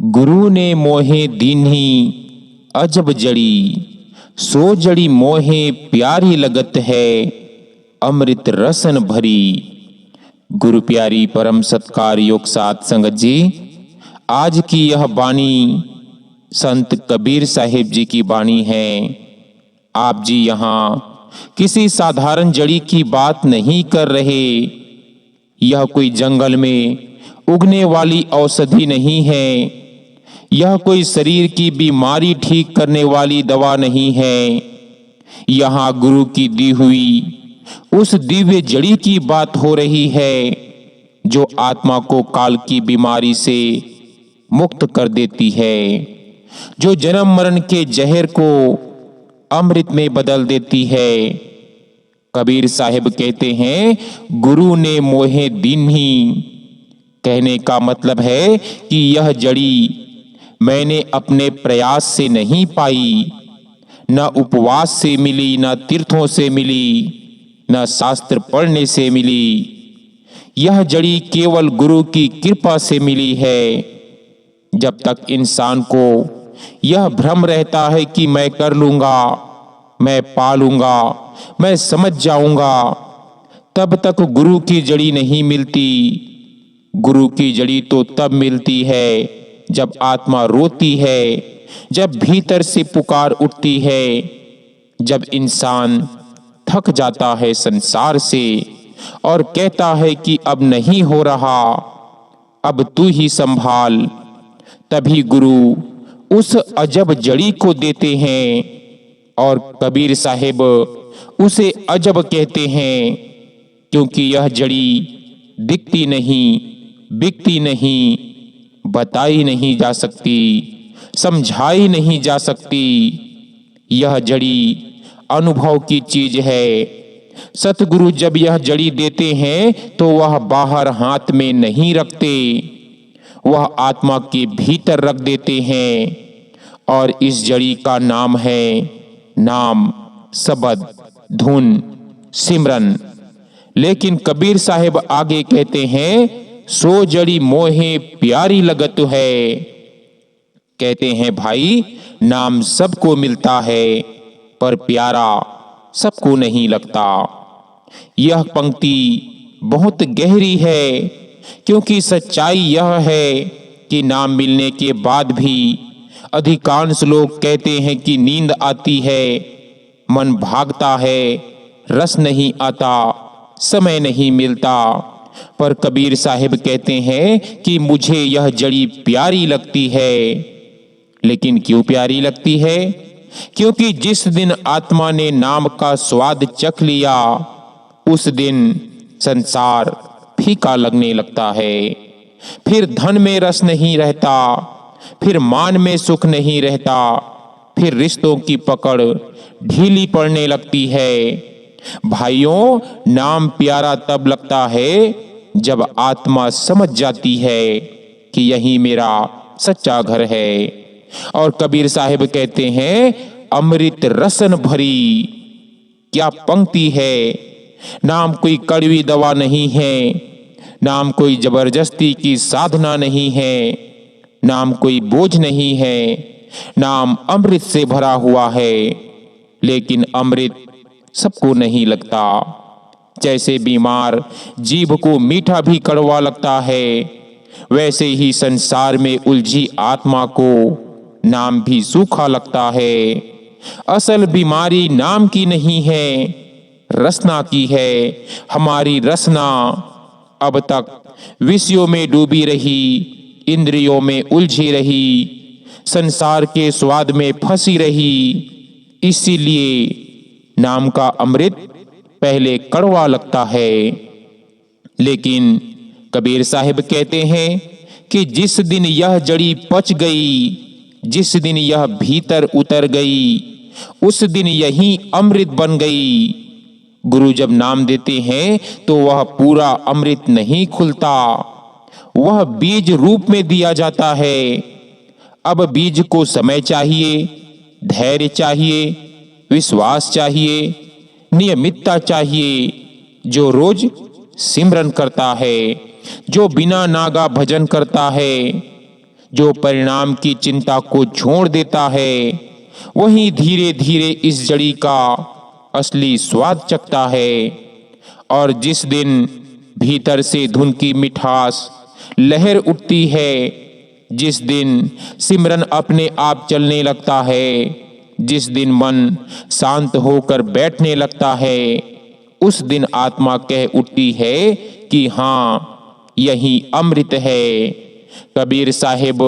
गुरु ने मोहे दीन्ही अजब जड़ी, सो जड़ी मोहे प्यारी लगत है, अमृत रसन भरी। गुरु प्यारी परम सत्कार योग साथ संगत जी, आज की यह वाणी संत कबीर साहिब जी की वाणी है। आप जी यहाँ किसी साधारण जड़ी की बात नहीं कर रहे। यह कोई जंगल में उगने वाली औषधि नहीं है। यह कोई शरीर की बीमारी ठीक करने वाली दवा नहीं है। यहाँ गुरु की दी हुई उस दिव्य जड़ी की बात हो रही है जो आत्मा को काल की बीमारी से मुक्त कर देती है, जो जन्म मरण के जहर को अमृत में बदल देती है। कबीर साहिब कहते हैं, गुरु ने मोहे दीन्ही। कहने का मतलब है कि यह जड़ी मैंने अपने प्रयास से नहीं पाई, न उपवास से मिली, न तीर्थों से मिली, न शास्त्र पढ़ने से मिली। यह जड़ी केवल गुरु की कृपा से मिली है। जब तक इंसान को यह भ्रम रहता है कि मैं कर लूंगा, मैं पा लूंगा, मैं समझ जाऊंगा, तब तक गुरु की जड़ी नहीं मिलती। गुरु की जड़ी तो तब मिलती है जब आत्मा रोती है, जब भीतर से पुकार उठती है, जब इंसान थक जाता है संसार से और कहता है कि अब नहीं हो रहा, अब तू ही संभाल। तभी गुरु उस अजब जड़ी को देते हैं और कबीर साहिब उसे अजब कहते हैं, क्योंकि यह जड़ी दिखती नहीं, बिकती नहीं, बताई नहीं जा सकती, समझाई नहीं जा सकती। यह जड़ी अनुभव की चीज है। सतगुरु जब यह जड़ी देते हैं तो वह बाहर हाथ में नहीं रखते, वह आत्मा के भीतर रख देते हैं। और इस जड़ी का नाम है नाम, शब्द, धुन, सिमरन। लेकिन कबीर साहिब आगे कहते हैं, सो जड़ी मोहे प्यारी लगत है। कहते हैं भाई, नाम सबको मिलता है पर प्यारा सबको नहीं लगता। यह पंक्ति बहुत गहरी है, क्योंकि सच्चाई यह है कि नाम मिलने के बाद भी अधिकांश लोग कहते हैं कि नींद आती है, मन भागता है, रस नहीं आता, समय नहीं मिलता। पर कबीर साहिब कहते हैं कि मुझे यह जड़ी प्यारी लगती है। लेकिन क्यों प्यारी लगती है? क्योंकि जिस दिन आत्मा ने नाम का स्वाद चख लिया, उस दिन संसार फीका लगने लगता है। फिर धन में रस नहीं रहता, फिर मान में सुख नहीं रहता, फिर रिश्तों की पकड़ ढीली पड़ने लगती है। भाइयों, नाम प्यारा तब लगता है जब आत्मा समझ जाती है कि यही मेरा सच्चा घर है। और कबीर साहिब कहते हैं, अमृत रसन भरी। क्या पंक्ति है! नाम कोई कड़वी दवा नहीं है, नाम कोई जबरदस्ती की साधना नहीं है, नाम कोई बोझ नहीं है। नाम अमृत से भरा हुआ है। लेकिन अमृत सबको नहीं लगता। जैसे बीमार जीभ को मीठा भी कड़वा लगता है, वैसे ही संसार में उलझी आत्मा को नाम भी सूखा लगता है। असल बीमारी नाम की नहीं है, रसना की है। हमारी रसना अब तक विषयों में डूबी रही, इंद्रियों में उलझी रही, संसार के स्वाद में फंसी रही। इसीलिए नाम का अमृत पहले कड़वा लगता है। लेकिन कबीर साहिब कहते हैं कि जिस दिन यह जड़ी पच गई, जिस दिन यह भीतर उतर गई, उस दिन यही अमृत बन गई। गुरु जब नाम देते हैं तो वह पूरा अमृत नहीं खुलता, वह बीज रूप में दिया जाता है। अब बीज को समय चाहिए, धैर्य चाहिए, विश्वास चाहिए, नियमितता चाहिए। जो रोज सिमरन करता है, जो बिना नागा भजन करता है, जो परिणाम की चिंता को छोड़ देता है वही धीरे धीरे इस जड़ी का असली स्वाद चखता है। और जिस दिन भीतर से धुन की मिठास लहर उठती है, जिस दिन सिमरन अपने आप चलने लगता है, जिस दिन मन शांत होकर बैठने लगता है, उस दिन आत्मा कह उठती है कि हाँ, यही अमृत है। कबीर साहिब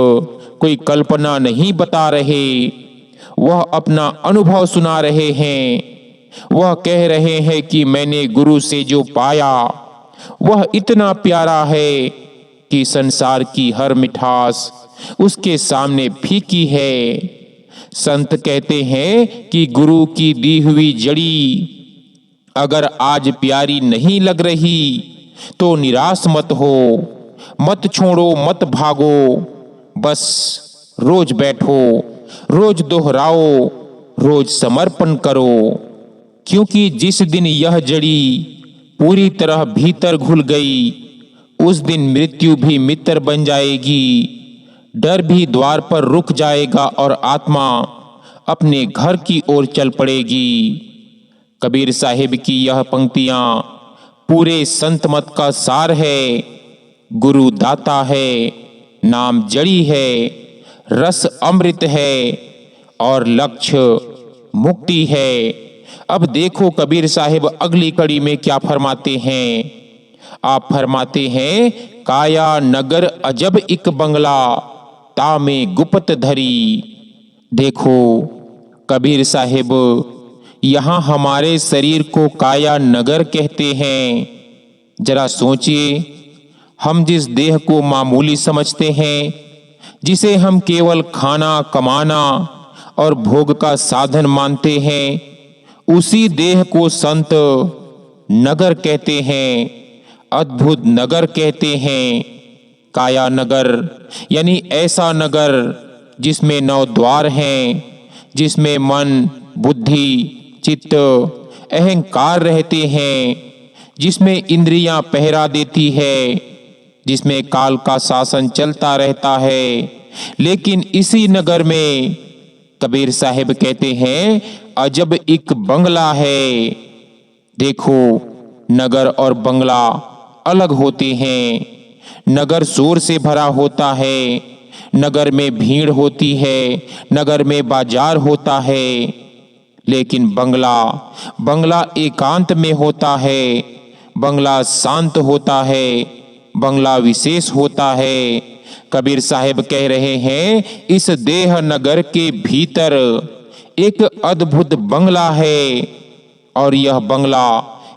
कोई कल्पना नहीं बता रहे, वह अपना अनुभव सुना रहे हैं। वह कह रहे हैं कि मैंने गुरु से जो पाया वह इतना प्यारा है कि संसार की हर मिठास उसके सामने फीकी है। संत कहते हैं कि गुरु की दी हुई जड़ी अगर आज प्यारी नहीं लग रही तो निराश मत हो, मत छोड़ो, मत भागो, बस रोज बैठो, रोज दोहराओ, रोज समर्पण करो। क्योंकि जिस दिन यह जड़ी पूरी तरह भीतर घुल गई, उस दिन मृत्यु भी मित्र बन जाएगी, डर भी द्वार पर रुक जाएगा और आत्मा अपने घर की ओर चल पड़ेगी। कबीर साहिब की यह पंक्तियां पूरे संत मत का सार है। गुरु दाता है, नाम जड़ी है, रस अमृत है और लक्ष्य मुक्ति है। अब देखो कबीर साहिब अगली कड़ी में क्या फरमाते हैं। आप फरमाते हैं, काया नगर अजब इक बंगला, तामे गुपत धरी। देखो कबीर साहिब यहाँ हमारे शरीर को काया नगर कहते हैं। जरा सोचिए, हम जिस देह को मामूली समझते हैं, जिसे हम केवल खाना, कमाना और भोग का साधन मानते हैं, उसी देह को संत नगर कहते हैं, अद्भुत नगर कहते हैं। काया नगर यानी ऐसा नगर जिसमें 9 द्वार हैं, जिसमें मन, बुद्धि, चित्त, अहंकार रहते हैं, जिसमें इंद्रियां पहरा देती है, जिसमें काल का शासन चलता रहता है। लेकिन इसी नगर में कबीर साहिब कहते हैं, अजब एक बंगला है। देखो, नगर और बंगला अलग होते हैं। नगर शोर से भरा होता है, नगर में भीड़ होती है, नगर में बाजार होता है। लेकिन बंगला एकांत में होता है, बंगला शांत होता है, बंगला विशेष होता है। कबीर साहिब कह रहे हैं, इस देह नगर के भीतर एक अद्भुत बंगला है और यह बंगला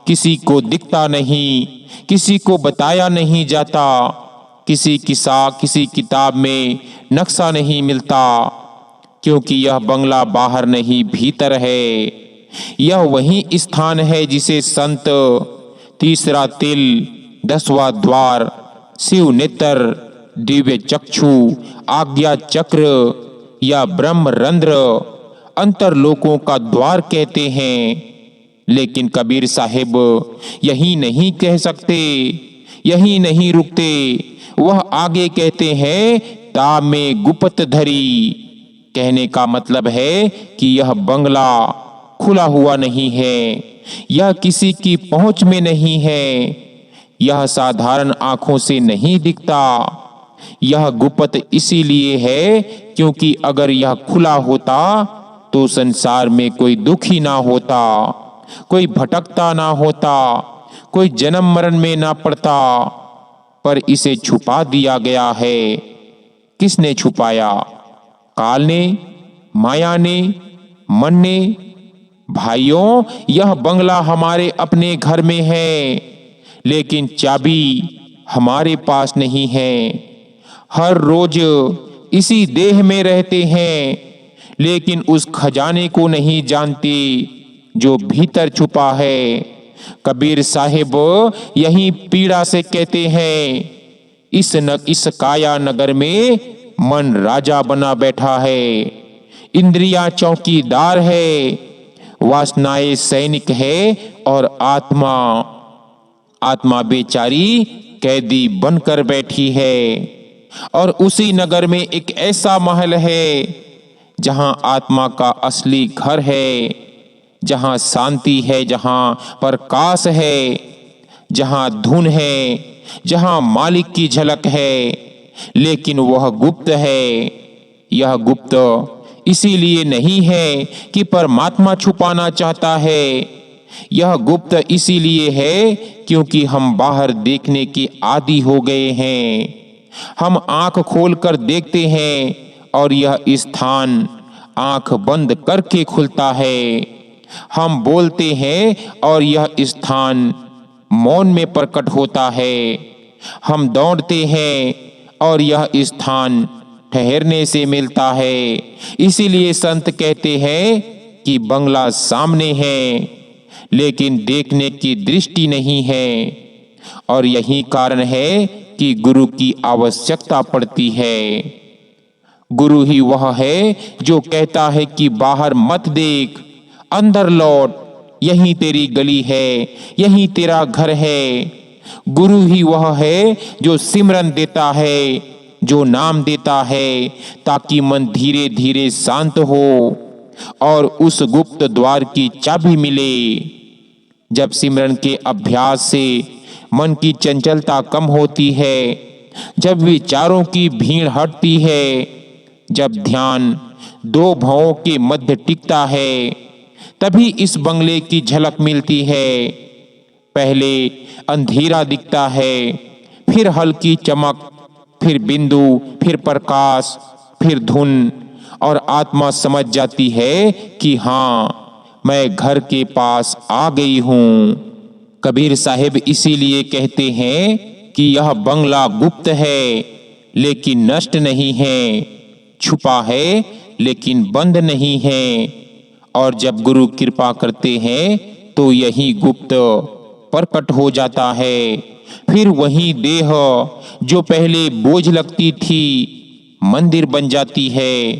किसी को दिखता नहीं, किसी को बताया नहीं जाता, किसी किताब में नक्शा नहीं मिलता, क्योंकि यह बंगला बाहर नहीं भीतर है। यह वही स्थान है जिसे संत तीसरा तिल, 10वां द्वार, शिव नेत्र, दिव्य चक्षु, आज्ञा चक्र या ब्रह्म रंध्र, अंतरलोकों का द्वार कहते हैं। लेकिन कबीर साहिब यही नहीं कह सकते, यही नहीं रुकते। वह आगे कहते हैं, तामे गुपत धरी। कहने का मतलब है कि यह बंगला खुला हुआ नहीं है, यह किसी की पहुंच में नहीं है, यह साधारण आंखों से नहीं दिखता। यह गुप्त इसीलिए है क्योंकि अगर यह खुला होता तो संसार में कोई दुखी ना होता, कोई भटकता ना होता, कोई जन्म मरण में ना पड़ता। पर इसे छुपा दिया गया है। किसने छुपाया? काल ने, माया ने, मन ने। भाइयों, यह बंगला हमारे अपने घर में है, लेकिन चाबी हमारे पास नहीं है। हर रोज इसी देह में रहते हैं, लेकिन उस खजाने को नहीं जानते जो भीतर छुपा है। कबीर साहिब यही पीड़ा से कहते हैं, इस काया नगर में मन राजा बना बैठा है, इंद्रियां चौकीदार है, वासनाएं सैनिक है और आत्मा बेचारी कैदी बनकर बैठी है। और उसी नगर में एक ऐसा महल है जहां आत्मा का असली घर है, जहां शांति है, जहां प्रकाश है, जहां धुन है, जहां मालिक की झलक है, लेकिन वह गुप्त है। यह गुप्त इसीलिए नहीं है कि परमात्मा छुपाना चाहता है, यह गुप्त इसीलिए है क्योंकि हम बाहर देखने के आदी हो गए हैं। हम आंख खोलकर देखते हैं और यह स्थान आंख बंद करके खुलता है। हम बोलते हैं और यह स्थान मौन में प्रकट होता है। हम दौड़ते हैं और यह स्थान ठहरने से मिलता है। इसीलिए संत कहते हैं कि बंगला सामने है लेकिन देखने की दृष्टि नहीं है। और यही कारण है कि गुरु की आवश्यकता पड़ती है। गुरु ही वह है जो कहता है कि बाहर मत देख, अंदर लौट, यही तेरी गली है, यही तेरा घर है। गुरु ही वह है जो सिमरन देता है, जो नाम देता है, ताकि मन धीरे धीरे शांत हो और उस गुप्त द्वार की चाबी मिले। जब सिमरन के अभ्यास से मन की चंचलता कम होती है, जब विचारों की भीड़ हटती है, जब ध्यान दो भावों के मध्य टिकता है, तभी इस बंगले की झलक मिलती है। पहले अंधेरा दिखता है, फिर हल्की चमक, फिर बिंदु, फिर प्रकाश, फिर धुन, और आत्मा समझ जाती है कि हाँ, मैं घर के पास आ गई हूँ। कबीर साहिब इसीलिए कहते हैं कि यह बंगला गुप्त है लेकिन नष्ट नहीं है, छुपा है लेकिन बंद नहीं है। और जब गुरु कृपा करते हैं तो यही गुप्त प्रकट हो जाता है। फिर वही देह जो पहले बोझ लगती थी मंदिर बन जाती है।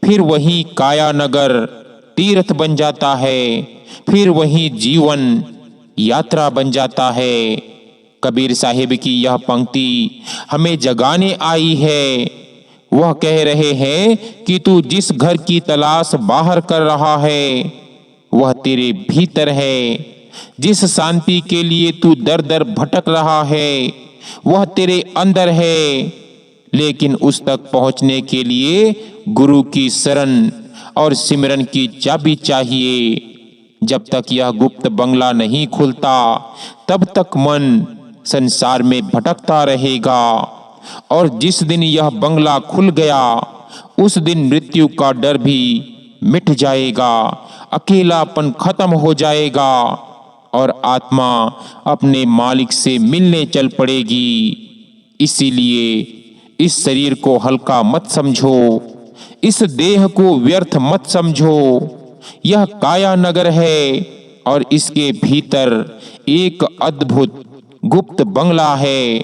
फिर वही काया नगर तीर्थ बन जाता है। फिर वही जीवन यात्रा बन जाता है। कबीर साहिब की यह पंक्ति हमें जगाने आई है। वह कह रहे हैं कि तू जिस घर की तलाश बाहर कर रहा है वह तेरे भीतर है। जिस शांति के लिए तू दर दर भटक रहा है वह तेरे अंदर है। लेकिन उस तक पहुंचने के लिए गुरु की शरण और सिमरन की चाबी चाहिए। जब तक यह गुप्त बंगला नहीं खुलता तब तक मन संसार में भटकता रहेगा। और जिस दिन यह बंगला खुल गया उस दिन मृत्यु का डर भी मिट जाएगा, अकेलापन खत्म हो जाएगा और आत्मा अपने मालिक से मिलने चल पड़ेगी। इसीलिए इस शरीर को हल्का मत समझो, इस देह को व्यर्थ मत समझो। यह काया नगर है और इसके भीतर एक अद्भुत गुप्त बंगला है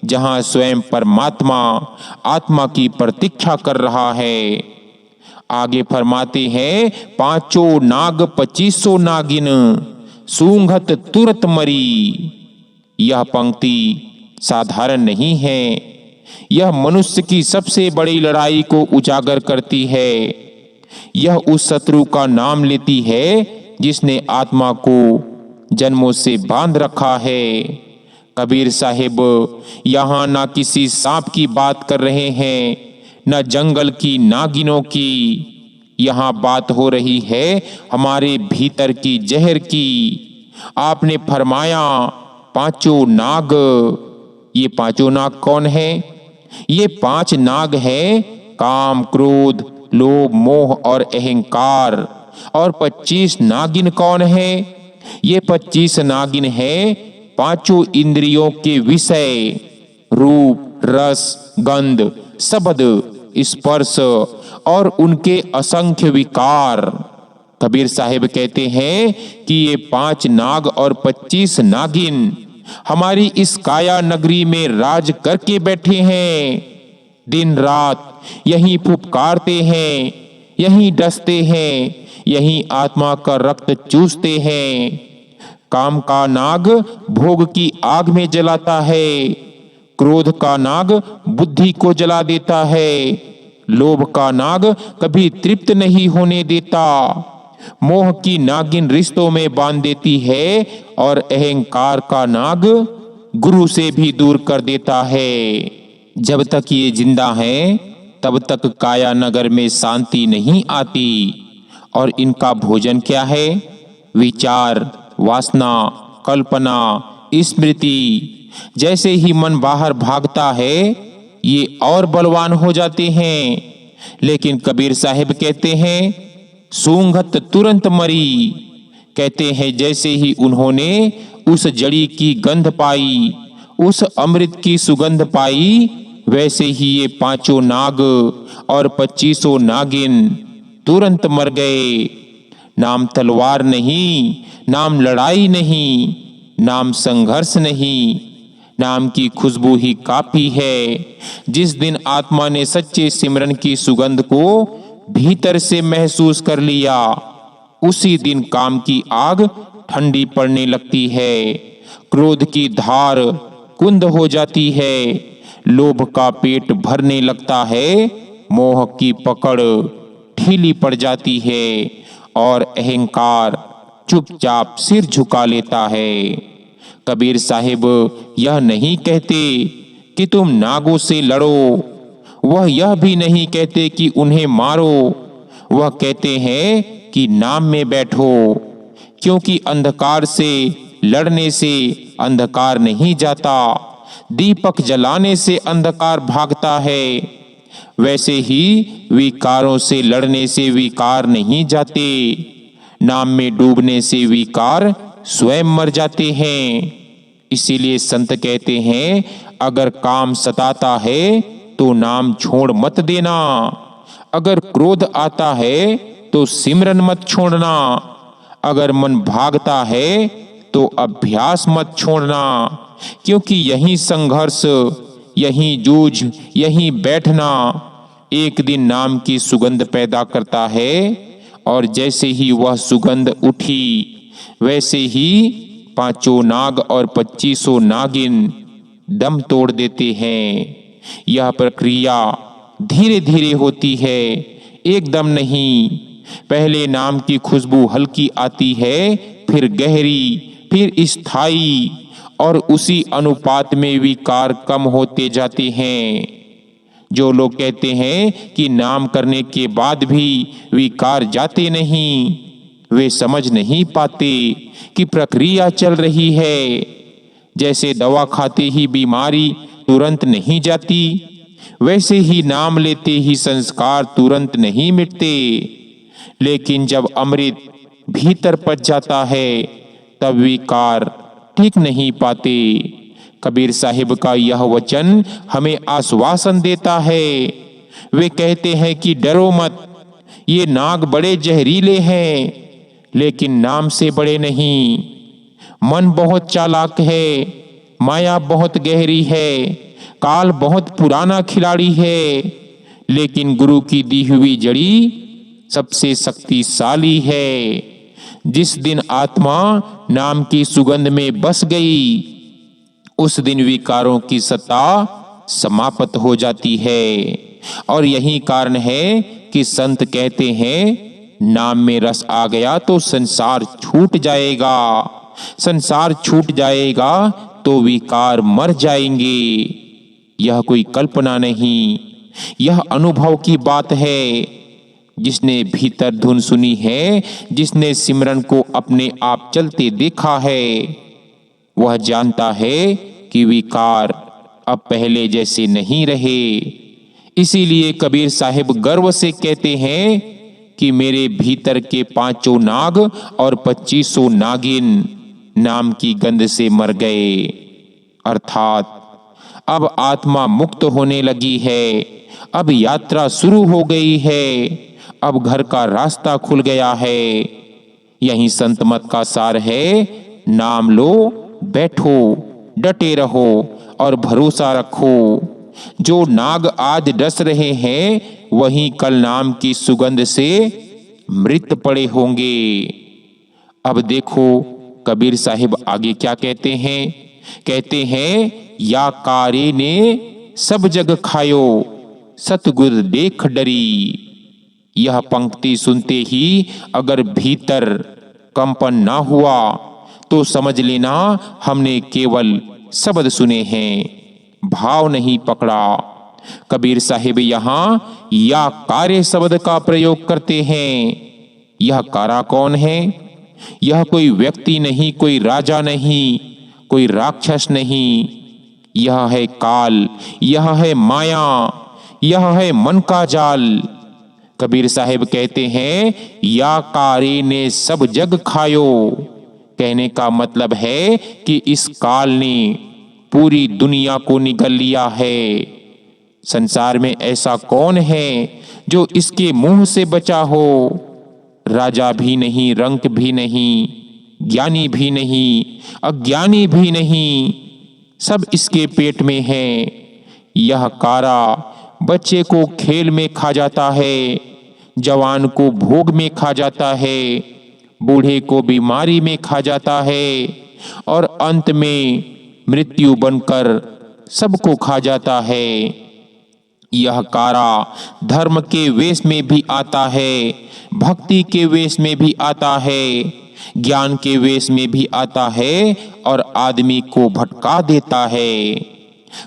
जहां स्वयं परमात्मा आत्मा की प्रतीक्षा कर रहा है। आगे फरमाते हैं, पांचों नाग 2500 नागिन सूंघत तुरत मरी। यह पंक्ति साधारण नहीं है, यह मनुष्य की सबसे बड़ी लड़ाई को उजागर करती है। यह उस शत्रु का नाम लेती है जिसने आत्मा को जन्मों से बांध रखा है। कबीर साहिब यहाँ ना किसी सांप की बात कर रहे हैं, न जंगल की नागिनों की। यहाँ बात हो रही है हमारे भीतर की जहर की। आपने फरमाया पांचों नाग। ये पांचों नाग कौन है? ये 5 नाग हैं, काम, क्रोध, लोभ, मोह और अहंकार। और 25 नागिन कौन है? ये 25 नागिन हैं पांचों इंद्रियों के विषय, रूप, रस, गंध, शब्द, स्पर्श और उनके असंख्य विकार। कबीर साहिब कहते हैं कि ये 5 नाग और 25 नागिन हमारी इस काया नगरी में राज करके बैठे हैं। दिन रात यहीं फुफकारते हैं, यहीं डसते हैं, यहीं आत्मा का रक्त चूसते हैं। काम का नाग भोग की आग में जलाता है, क्रोध का नाग बुद्धि को जला देता है। लोभ का नाग कभी तृप्त नहीं होने देता। मोह की नागिन रिश्तों में बांध देती है और अहंकार का नाग गुरु से भी दूर कर देता है। जब तक ये जिंदा हैं तब तक काया नगर में शांति नहीं आती। और इनका भोजन क्या है? विचार, वासना, कल्पना, स्मृति। जैसे ही मन बाहर भागता है ये और बलवान हो जाते हैं। लेकिन कबीर साहिब कहते हैं सूंघत तुरंत मरी। कहते हैं जैसे ही उन्होंने उस जड़ी की गंध पाई, उस अमृत की सुगंध पाई, वैसे ही ये 5 नाग और 25 नागिन तुरंत मर गए। नाम तलवार नहीं, नाम लड़ाई नहीं, नाम संघर्ष नहीं, नाम की खुशबू ही काफी है। जिस दिन आत्मा ने सच्चे सिमरन की सुगंध को भीतर से महसूस कर लिया, उसी दिन काम की आग ठंडी पड़ने लगती है। क्रोध की धार कुंद हो जाती है। लोभ का पेट भरने लगता है। मोह की पकड़ ढीली पड़ जाती है और अहंकार चुपचाप सिर झुका लेता है। कबीर साहिब यह नहीं कहते कि तुम नागों से लड़ो, वह यह भी नहीं कहते कि उन्हें मारो। वह कहते हैं कि नाम में बैठो, क्योंकि अंधकार से लड़ने से अंधकार नहीं जाता, दीपक जलाने से अंधकार भागता है। वैसे ही विकारों से लड़ने से विकार नहीं जाते, नाम में डूबने से विकार स्वयं मर जाते हैं। इसीलिए संत कहते हैं अगर काम सताता है तो नाम छोड़ मत देना, अगर क्रोध आता है तो सिमरन मत छोड़ना, अगर मन भागता है तो अभ्यास मत छोड़ना। क्योंकि यही संघर्ष, यही जूझ, यही बैठना एक दिन नाम की सुगंध पैदा करता है। और जैसे ही वह सुगंध उठी वैसे ही 5 नाग और 25 नागिन दम तोड़ देते हैं। यह प्रक्रिया धीरे धीरे होती है, एकदम नहीं। पहले नाम की खुशबू हल्की आती है, फिर गहरी, फिर स्थायी, और उसी अनुपात में विकार कम होते जाते हैं। जो लोग कहते हैं कि नाम करने के बाद भी विकार जाते नहीं, वे समझ नहीं पाते कि प्रक्रिया चल रही है। जैसे दवा खाते ही बीमारी तुरंत नहीं जाती, वैसे ही नाम लेते ही संस्कार तुरंत नहीं मिटते। लेकिन जब अमृत भीतर पच जाता है तब विकार टिक नहीं पाते। कबीर साहिब का यह वचन हमें आश्वासन देता है। वे कहते हैं कि डरो मत, ये नाग बड़े जहरीले हैं लेकिन नाम से बड़े नहीं। मन बहुत चालाक है, माया बहुत गहरी है, काल बहुत पुराना खिलाड़ी है, लेकिन गुरु की दी हुई जड़ी सबसे शक्तिशाली है। जिस दिन आत्मा नाम की सुगंध में बस गई, उस दिन विकारों की सत्ता समाप्त हो जाती है। और यही कारण है कि संत कहते हैं नाम में रस आ गया तो संसार छूट जाएगा, संसार छूट जाएगा तो विकार मर जाएंगे। यह कोई कल्पना नहीं, यह अनुभव की बात है। जिसने भीतर धुन सुनी है, जिसने सिमरन को अपने आप चलते देखा है, वह जानता है कि विकार अब पहले जैसे नहीं रहे। इसीलिए कबीर साहिब गर्व से कहते हैं कि मेरे भीतर के 5 नाग और 25 नागिन नाम की गंध से मर गए। अर्थात अब आत्मा मुक्त होने लगी है, अब यात्रा शुरू हो गई है, अब घर का रास्ता खुल गया है। यही संत मत का सार है, नाम लो, बैठो, डटे रहो और भरोसा रखो। जो नाग आज डस रहे हैं वही कल नाम की सुगंध से मृत पड़े होंगे। अब देखो कबीर साहिब आगे क्या कहते हैं। कहते हैं या कारे ने सब जग खायो, सतगुर देख डरी। यह पंक्ति सुनते ही अगर भीतर कंपन ना हुआ तो समझ लेना हमने केवल शब्द सुने हैं, भाव नहीं पकड़ा। कबीर साहिब यहाँ या कारे शब्द का प्रयोग करते हैं। यह कारा कौन है? यह कोई व्यक्ति नहीं, कोई राजा नहीं, कोई राक्षस नहीं। यह है काल, यह है माया, यह है मन का जाल। कबीर साहिब कहते हैं या कारे ने सब जग खायो। कहने का मतलब है कि इस काल ने पूरी दुनिया को निगल लिया है। संसार में ऐसा कौन है जो इसके मुंह से बचा हो? राजा भी नहीं, रंक भी नहीं, ज्ञानी भी नहीं, अज्ञानी भी नहीं, सब इसके पेट में है। यह कारा बच्चे को खेल में खा जाता है, जवान को भोग में खा जाता है, बूढ़े को बीमारी में खा जाता है और अंत में मृत्यु बनकर सबको खा जाता है। यह कारा धर्म के वेश में भी आता है, भक्ति के वेश में भी आता है, ज्ञान के वेश में भी आता है और आदमी को भटका देता है।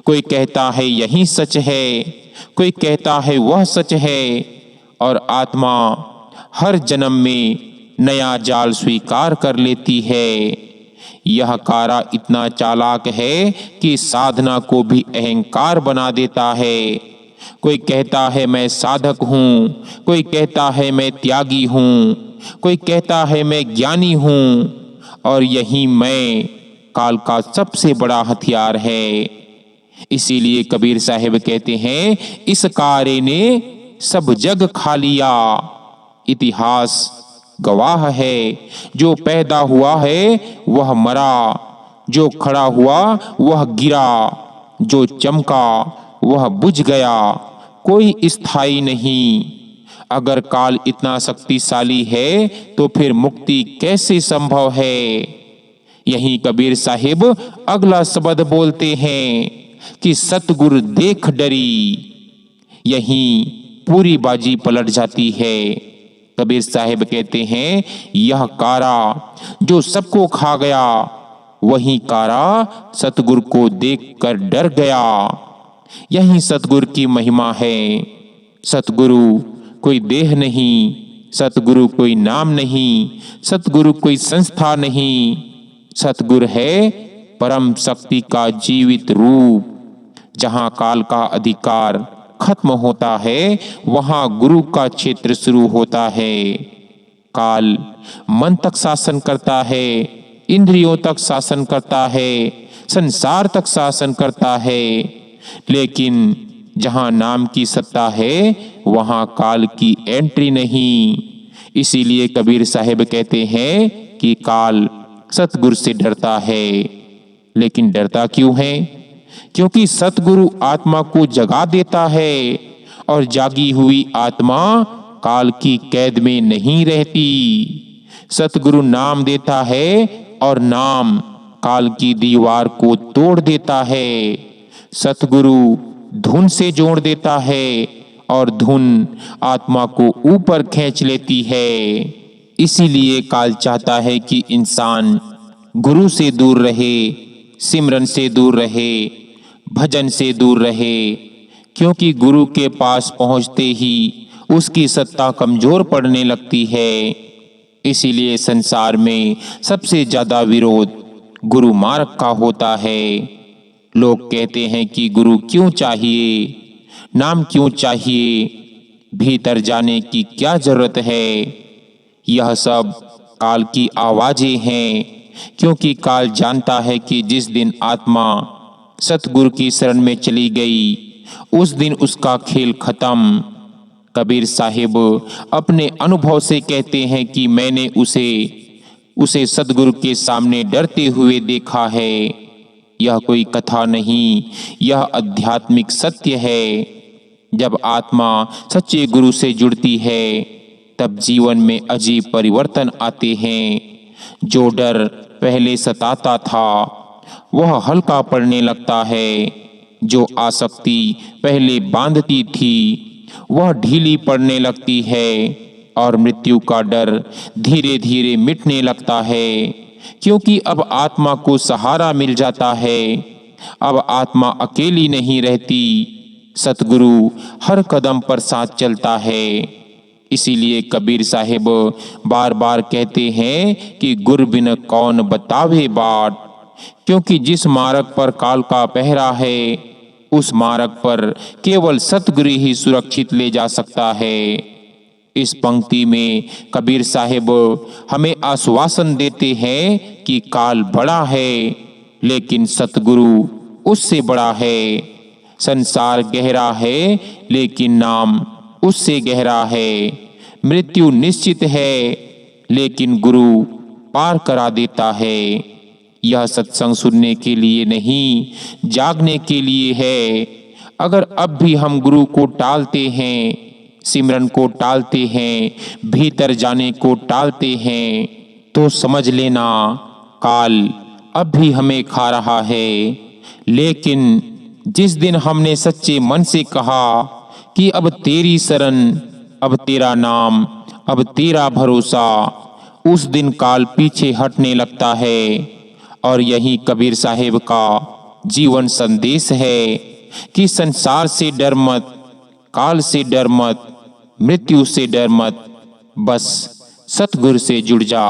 कोई कहता है यही सच है, कोई कहता है वह सच है और आत्मा हर जन्म में नया जाल स्वीकार कर लेती है। यह कारा इतना चालाक है कि साधना को भी अहंकार बना देता है। कोई कहता है मैं साधक हूँ, कोई कहता है मैं त्यागी हूँ, कोई कहता है मैं ज्ञानी हूँ, और यही मैं काल का सबसे बड़ा हथियार है। इसीलिए कबीर साहिब कहते हैं इस कारे ने सब जग खा लिया। इतिहास गवाह है, जो पैदा हुआ है वह मरा, जो खड़ा हुआ वह गिरा, जो चमका वह बुझ गया, कोई स्थायी नहीं। अगर काल इतना शक्तिशाली है तो फिर मुक्ति कैसे संभव है? यही कबीर साहिब अगला शब्द बोलते हैं कि सतगुरु देख डरी। यहीं पूरी बाजी पलट जाती है। कबीर साहिब कहते हैं यह कारा जो सबको खा गया, वही कारा सतगुरु को देखकर डर गया। यही सतगुरु की महिमा है। सतगुरु कोई देह नहीं, सतगुरु कोई नाम नहीं, सतगुरु कोई संस्था नहीं। सतगुरु है परम शक्ति का जीवित रूप। जहाँ काल का अधिकार खत्म होता है वहाँ गुरु का क्षेत्र शुरू होता है। काल मन तक शासन करता है, इंद्रियों तक शासन करता है, संसार तक शासन करता है, लेकिन जहाँ नाम की सत्ता है वहाँ काल की एंट्री नहीं। इसीलिए कबीर साहिब कहते हैं कि काल सतगुरु से डरता है। लेकिन डरता क्यों है? क्योंकि सतगुरु आत्मा को जगा देता है और जागी हुई आत्मा काल की कैद में नहीं रहती। सतगुरु नाम देता है और नाम काल की दीवार को तोड़ देता है। सतगुरु धुन से जोड़ देता है और धुन आत्मा को ऊपर खींच लेती है। इसीलिए काल चाहता है कि इंसान गुरु से दूर रहे, सिमरन से दूर रहे, भजन से दूर रहे, क्योंकि गुरु के पास पहुंचते ही उसकी सत्ता कमजोर पड़ने लगती है। इसीलिए संसार में सबसे ज्यादा विरोध गुरु मार्ग का होता है। लोग कहते हैं कि गुरु क्यों चाहिए, नाम क्यों चाहिए, भीतर जाने की क्या जरूरत है? यह सब काल की आवाजें हैं, क्योंकि काल जानता है कि जिस दिन आत्मा सतगुरु की शरण में चली गई उस दिन उसका खेल खत्म। कबीर साहिब अपने अनुभव से कहते हैं कि मैंने उसे सतगुरु के सामने डरते हुए देखा है। यह कोई कथा नहीं, यह आध्यात्मिक सत्य है। जब आत्मा सच्चे गुरु से जुड़ती है तब जीवन में अजीब परिवर्तन आते हैं। जो डर पहले सताता था वह हल्का पड़ने लगता है। जो आसक्ति पहले बांधती थी वह ढीली पड़ने लगती है और मृत्यु का डर धीरे धीरे मिटने लगता है, क्योंकि अब आत्मा को सहारा मिल जाता है। अब आत्मा अकेली नहीं रहती, सतगुरु हर कदम पर साथ चलता है। इसीलिए कबीर साहिब बार बार कहते हैं कि गुर बिन कौन बतावे बाट, क्योंकि जिस मार्ग पर काल का पहरा है उस मार्ग पर केवल सतगुरु ही सुरक्षित ले जा सकता है। इस पंक्ति में कबीर साहिब हमें आश्वासन देते हैं कि काल बड़ा है लेकिन सतगुरु उससे बड़ा है। संसार गहरा है लेकिन नाम उससे गहरा है। मृत्यु निश्चित है लेकिन गुरु पार करा देता है। यह सत्संग सुनने के लिए नहीं, जागने के लिए है। अगर अब भी हम गुरु को टालते हैं, सिमरन को टालते हैं, भीतर जाने को टालते हैं, तो समझ लेना काल अब भी हमें खा रहा है। लेकिन जिस दिन हमने सच्चे मन से कहा कि अब तेरी शरण, अब तेरा नाम, अब तेरा भरोसा, उस दिन काल पीछे हटने लगता है। और यही कबीर साहिब का जीवन संदेश है कि संसार से डर मत, काल से डर मत, मृत्यु से डर मत, बस सतगुरु से जुड़ जा।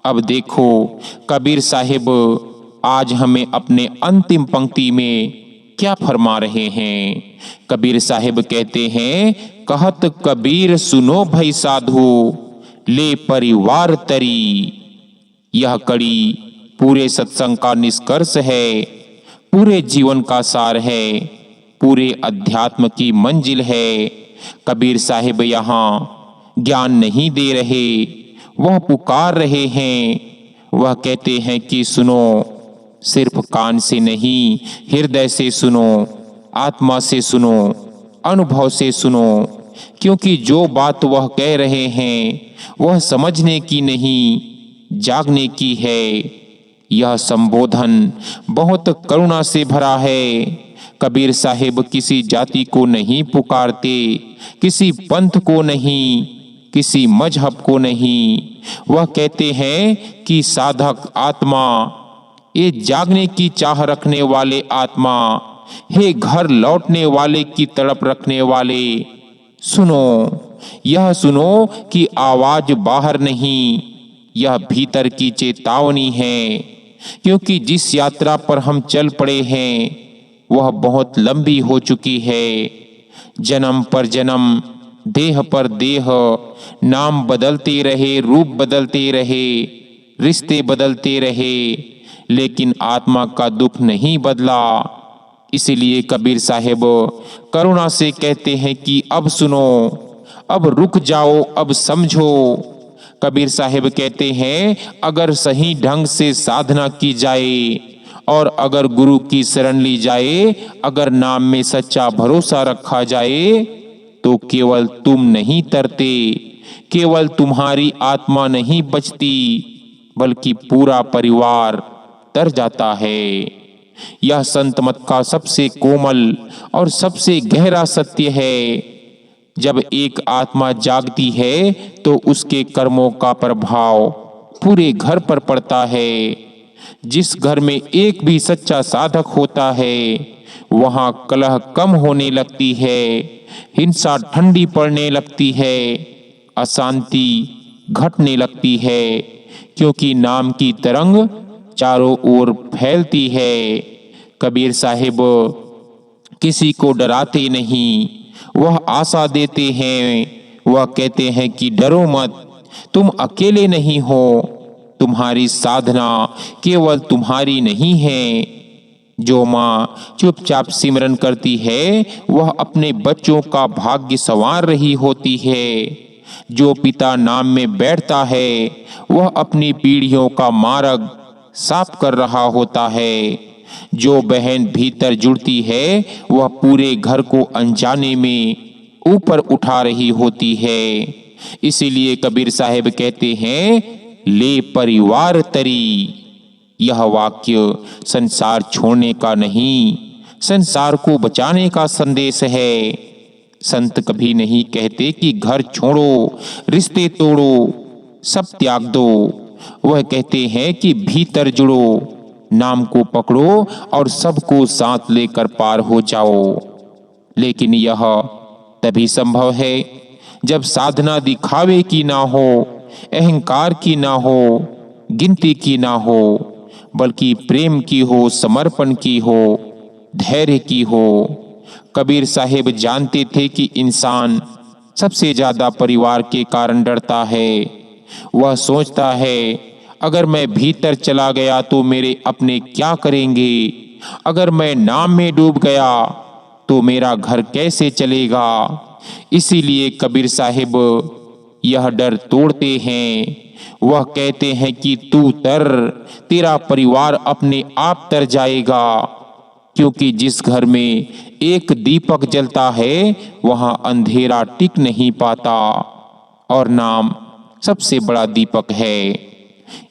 अब देखो कबीर साहिब आज हमें अपने अंतिम पंक्ति में क्या फरमा रहे हैं। कबीर साहिब कहते हैं, कहत कबीर सुनो भई साधु, ले परिवार तरी। यह कड़ी पूरे सत्संग का निष्कर्ष है, पूरे जीवन का सार है, पूरे अध्यात्म की मंजिल है। कबीर साहिब यहाँ ज्ञान नहीं दे रहे, वह पुकार रहे हैं। वह कहते हैं कि सुनो, सिर्फ कान से नहीं, हृदय से सुनो, आत्मा से सुनो, अनुभव से सुनो, क्योंकि जो बात वह कह रहे हैं वह समझने की नहीं, जागने की है। यह संबोधन बहुत करुणा से भरा है। कबीर साहिब किसी जाति को नहीं पुकारते, किसी पंथ को नहीं, किसी मजहब को नहीं। वह कहते हैं कि साधक आत्मा, ये जागने की चाह रखने वाले आत्मा, हे घर लौटने वाले की तड़प रखने वाले, सुनो, यह सुनो कि आवाज बाहर नहीं, यह भीतर की चेतावनी है। क्योंकि जिस यात्रा पर हम चल पड़े हैं वह बहुत लंबी हो चुकी है। जन्म पर जन्म, देह पर देह, नाम बदलते रहे, रूप बदलते रहे, रिश्ते बदलते रहे, लेकिन आत्मा का दुख नहीं बदला। इसलिए कबीर साहिब करुणा से कहते हैं कि अब सुनो, अब रुक जाओ, अब समझो। कबीर साहिब कहते हैं, अगर सही ढंग से साधना की जाए और अगर गुरु की शरण ली जाए, अगर नाम में सच्चा भरोसा रखा जाए, तो केवल तुम नहीं तरते, केवल तुम्हारी आत्मा नहीं बचती, बल्कि पूरा परिवार तर जाता है। यह संत मत का सबसे कोमल और सबसे गहरा सत्य है। जब एक आत्मा जागती है तो उसके कर्मों का प्रभाव पूरे घर पर पड़ता है। जिस घर में एक भी सच्चा साधक होता है वहां कलह कम होने लगती है, हिंसा ठंडी पड़ने लगती है, अशांति घटने लगती है, क्योंकि नाम की तरंग चारों ओर फैलती है। कबीर साहिब किसी को डराते नहीं, वह आशा देते हैं। वह कहते हैं कि डरो मत, तुम अकेले नहीं हो, तुम्हारी साधना केवल तुम्हारी नहीं है। जो माँ चुपचाप सिमरन करती है वह अपने बच्चों का भाग्य संवार रही होती है। जो पिता नाम में बैठता है वह अपनी पीढ़ियों का मार्ग साफ कर रहा होता है। जो बहन भीतर जुड़ती है वह पूरे घर को अनजाने में ऊपर उठा रही होती है। इसीलिए कबीर साहिब कहते हैं, ले परिवार तरी। यह वाक्य संसार छोड़ने का नहीं, संसार को बचाने का संदेश है। संत कभी नहीं कहते कि घर छोड़ो, रिश्ते तोड़ो, सब त्याग दो। वह कहते हैं कि भीतर जुड़ो, नाम को पकड़ो और सबको साथ लेकर पार हो जाओ। लेकिन यह तभी संभव है जब साधना दिखावे की ना हो, अहंकार की ना हो, गिनती की ना हो, बल्कि प्रेम की हो, समर्पण की हो, धैर्य की हो। कबीर साहिब जानते थे कि इंसान सबसे ज्यादा परिवार के कारण डरता है। वह सोचता है, अगर मैं भीतर चला गया तो मेरे अपने क्या करेंगे? अगर मैं नाम में डूब गया तो मेरा घर कैसे चलेगा? इसीलिए कबीर साहिब यह डर तोड़ते हैं। वह कहते हैं कि तू तर, तेरा परिवार अपने आप तर जाएगा। क्योंकि जिस घर में एक दीपक जलता है वहां अंधेरा टिक नहीं पाता, और नाम सबसे बड़ा दीपक है।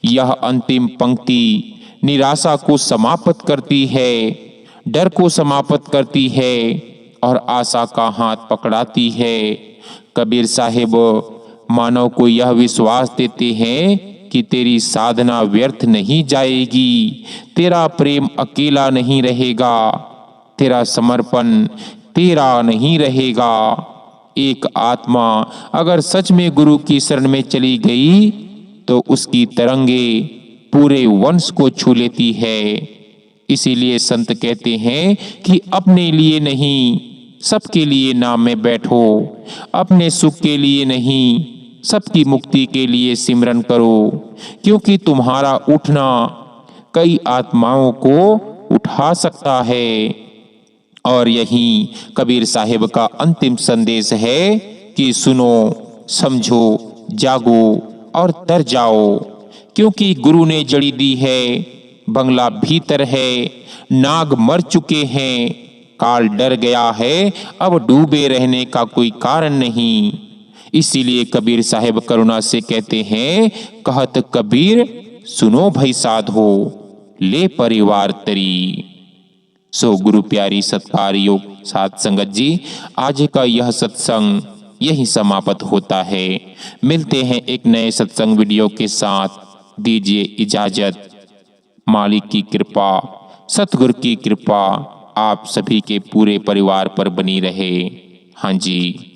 यह अंतिम पंक्ति निराशा को समाप्त करती है, डर को समाप्त करती है और आशा का हाथ पकड़ाती है। कबीर साहिब मानव को यह विश्वास देते हैं कि तेरी साधना व्यर्थ नहीं जाएगी, तेरा प्रेम अकेला नहीं रहेगा, तेरा समर्पण तेरा नहीं रहेगा। एक आत्मा अगर सच में गुरु की शरण में चली गई तो उसकी तरंगे पूरे वंश को छू लेती है। इसीलिए संत कहते हैं कि अपने लिए नहीं, सबके लिए नाम में बैठो। अपने सुख के लिए नहीं, सबकी मुक्ति के लिए सिमरन करो। क्योंकि तुम्हारा उठना कई आत्माओं को उठा सकता है। और यही कबीर साहिब का अंतिम संदेश है कि सुनो, समझो, जागो और तर जाओ। क्योंकि गुरु ने जड़ी दी है, बंगला भीतर है, नाग मर चुके हैं, काल डर गया है, अब डूबे रहने का कोई कारण नहीं। इसीलिए कबीर साहिब करुणा से कहते हैं, कहत कबीर सुनो भई साधो, ले परिवार तरी। सो गुरु प्यारी सत्कार योग साध संगत जी, आज का यह सत्संग यही समाप्त होता है। मिलते हैं एक नए सत्संग वीडियो के साथ। दीजिए इजाजत। मालिक की कृपा, सतगुरु की कृपा आप सभी के पूरे परिवार पर बनी रहे। हाँ जी।